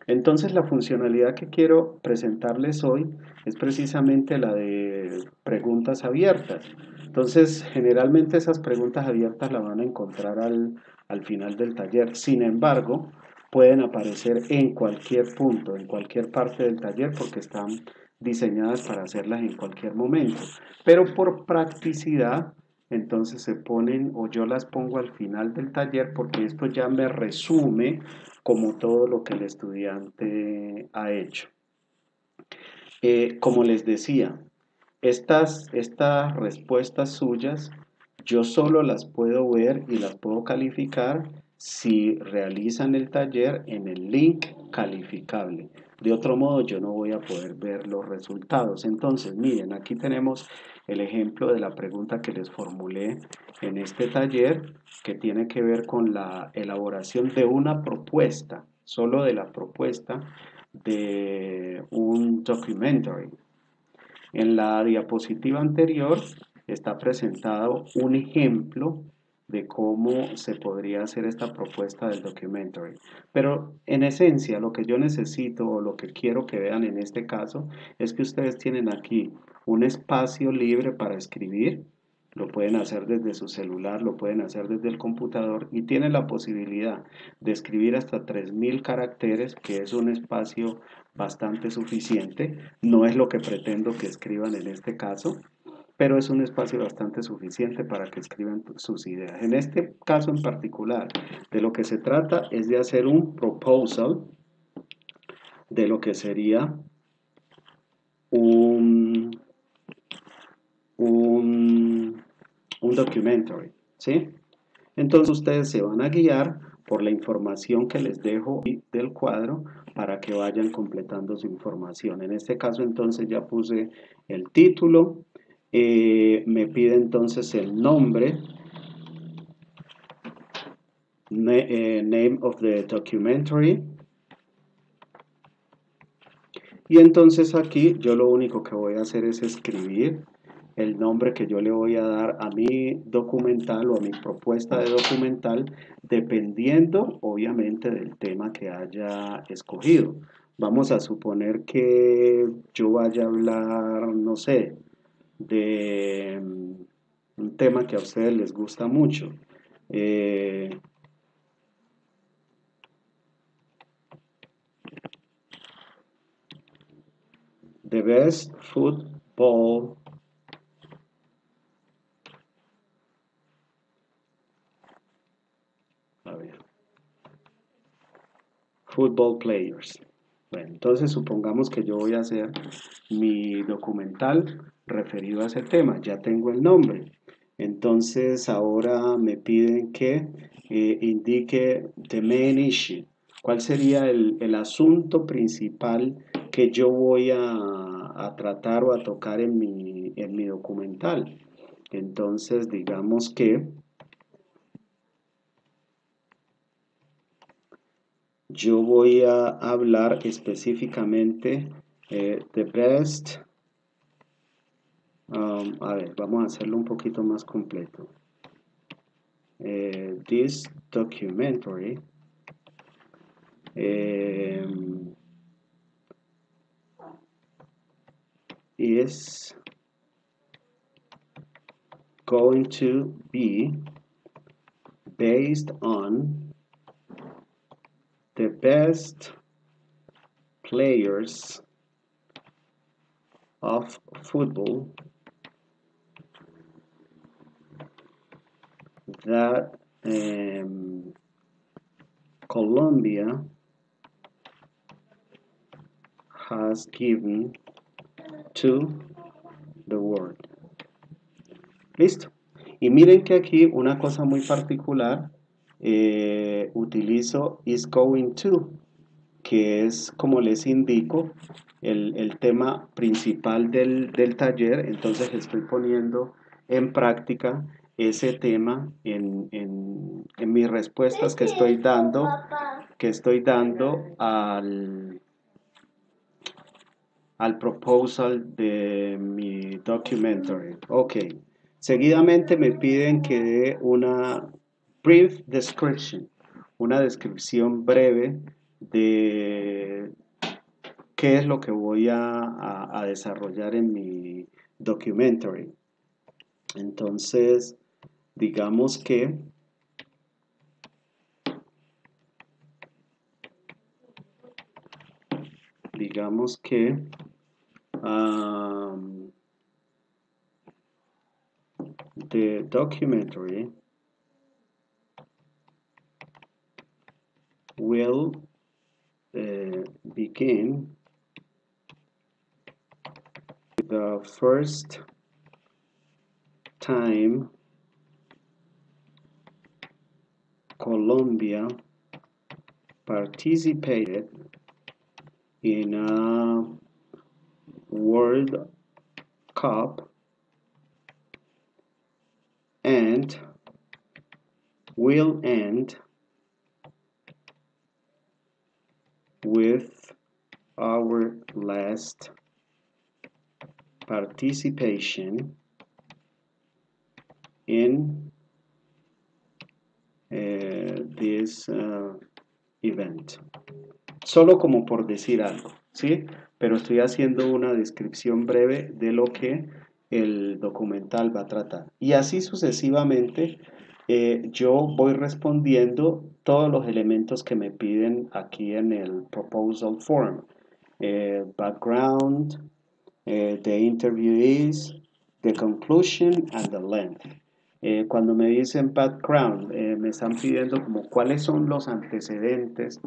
Entonces la funcionalidad que quiero presentarles hoy es precisamente la de preguntas abiertas. Entonces, generalmente esas preguntas abiertas las van a encontrar al final del taller. Sin embargo, pueden aparecer en cualquier punto, en cualquier parte del taller, porque están diseñadas para hacerlas en cualquier momento. Pero por practicidad, entonces se ponen o yo las pongo al final del taller porque esto ya me resume como todo lo que el estudiante ha hecho. Como les decía, estas respuestas suyas yo solo las puedo ver y las puedo calificar si realizan el taller en el link calificable. De otro modo, yo no voy a poder ver los resultados. Entonces, miren, aquí tenemos el ejemplo de la pregunta que les formulé en este taller, que tiene que ver con la elaboración de una propuesta, solo de la propuesta de un documentary. En la diapositiva anterior está presentado un ejemplo de cómo se podría hacer esta propuesta del documentary. Pero en esencia lo que yo necesito o lo que quiero que vean en este caso es que ustedes tienen aquí un espacio libre para escribir. Lo pueden hacer desde su celular, lo pueden hacer desde el computador y tienen la posibilidad de escribir hasta 3000 caracteres, que es un espacio bastante suficiente. No es lo que pretendo que escriban en este caso, pero es un espacio bastante suficiente para que escriban sus ideas. En este caso en particular, de lo que se trata es de hacer un proposal de lo que sería un, un, un documentary, ¿sí? Entonces ustedes se van a guiar por la información que les dejo del cuadro para que vayan completando su información. En este caso entonces ya puse el título, me pide entonces el nombre, name of the documentary, y entonces aquí yo lo único que voy a hacer es escribir el nombre que yo le voy a dar a mi documental o a mi propuesta de documental, dependiendo obviamente del tema que haya escogido. Vamos a suponer que yo vaya a hablar, no sé, de un tema que a ustedes les gusta mucho. Eh, the best football a ver, football players. Bueno, entonces supongamos que yo voy a hacer mi documental referido a ese tema. Ya tengo el nombre. Entonces ahora me piden que indique the main issue. ¿Cuál sería el asunto principal que yo voy a tratar o a tocar en mi documental? Entonces digamos que yo voy a hablar específicamente the best. A ver, vamos a hacerlo un poquito más completo. This documentary is going to be based on the best players of football that Colombia has given to the world. Listo. Y miren que aquí una cosa muy particular, utilizo is going to, que es como les indico el tema principal del taller. Entonces estoy poniendo en práctica ese tema en mis respuestas que estoy dando al proposal de mi documentary. Ok. Seguidamente me piden que dé una brief description, una descripción breve de qué es lo que voy a desarrollar en mi documentary. Entonces, digamos que the documentary will begin the first time Colombia participated in a World Cup and will end with our last participation in this event. Solo como por decir algo, ¿sí? Pero estoy haciendo una descripción breve de lo que el documental va a tratar. Y así sucesivamente yo voy respondiendo todos los elementos que me piden aquí en el proposal form. Background, the interviewees, the conclusion and the length. Cuando me dicen background, me están pidiendo como cuáles son los antecedentes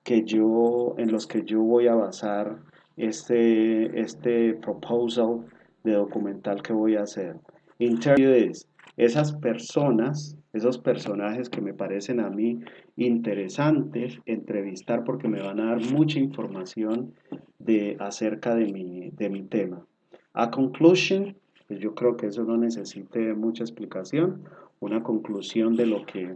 en los que yo voy a basar este proposal de documental que voy a hacer. Interviewees, esas personas, esos personajes que me parecen a mí interesantes entrevistar porque me van a dar mucha información acerca de mi tema. A conclusion, pues yo creo que eso no necesite mucha explicación, una conclusión de lo que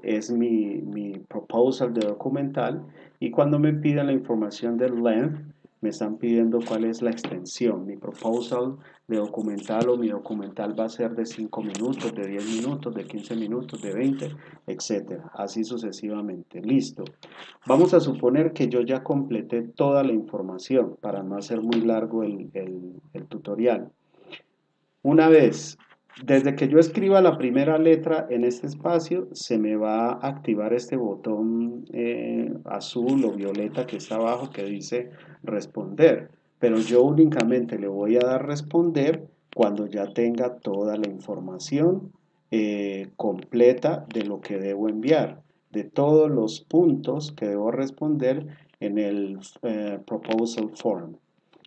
es mi proposal de documental. Y cuando me piden la información del length, me están pidiendo cuál es la extensión. Mi proposal de documental o mi documental va a ser de 5 minutos, de 10 minutos, de 15 minutos, de 20, etcétera. Así sucesivamente. Listo. Vamos a suponer que yo ya completé toda la información para no hacer muy largo el tutorial. Una vez, desde que yo escriba la primera letra en este espacio, se me va a activar este botón azul o violeta que está abajo que dice responder. Pero yo únicamente le voy a dar responder cuando ya tenga toda la información completa de lo que debo enviar, de todos los puntos que debo responder en el proposal form.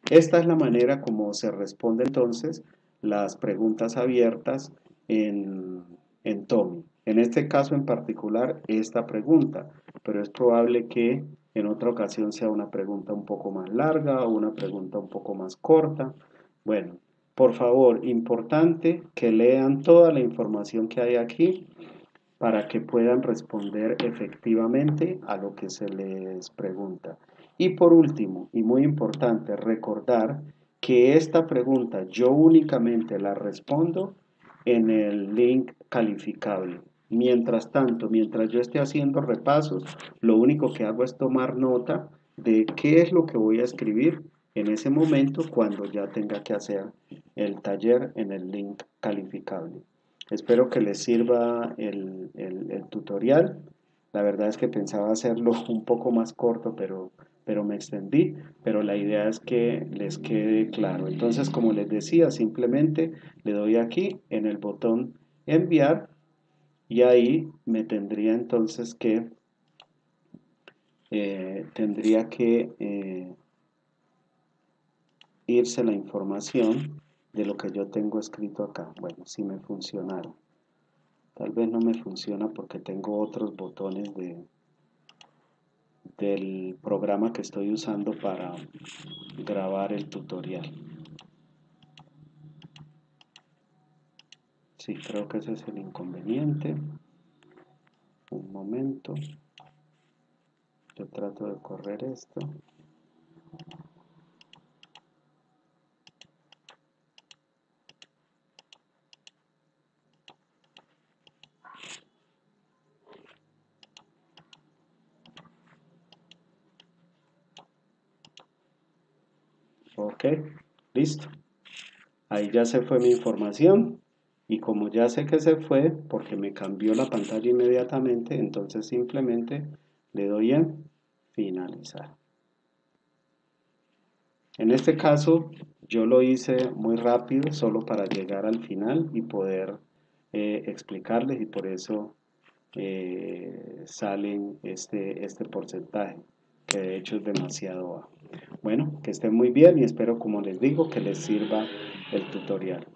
Esta es la manera como se responde entonces las preguntas abiertas en Tommy. En este caso en particular, esta pregunta, pero es probable que en otra ocasión sea una pregunta un poco más larga o una pregunta un poco más corta. Bueno, por favor, importante que lean toda la información que hay aquí para que puedan responder efectivamente a lo que se les pregunta. Y por último, y muy importante, recordar que esta pregunta yo únicamente la respondo en el link calificable. Mientras tanto, mientras yo esté haciendo repasos, lo único que hago es tomar nota de qué es lo que voy a escribir en ese momento cuando ya tenga que hacer el taller en el link calificable. Espero que les sirva el tutorial. La verdad es que pensaba hacerlo un poco más corto, pero me extendí. Pero la idea es que les quede claro. Entonces, como les decía, simplemente le doy aquí en el botón enviar y ahí me tendría entonces que irse la información de lo que yo tengo escrito acá. Bueno, si me funcionara. Tal vez no me funciona porque tengo otros botones del programa que estoy usando para grabar el tutorial. Sí, creo que ese es el inconveniente. Un momento. Yo trato de correr esto. Ok, listo. Ahí ya se fue mi información. Y como ya sé que se fue, porque me cambió la pantalla inmediatamente, entonces simplemente le doy en finalizar. En este caso, yo lo hice muy rápido, solo para llegar al final y poder explicarles, y por eso salen este porcentaje, que de hecho es demasiado bajo. Bueno, que estén muy bien y espero, como les digo, que les sirva el tutorial.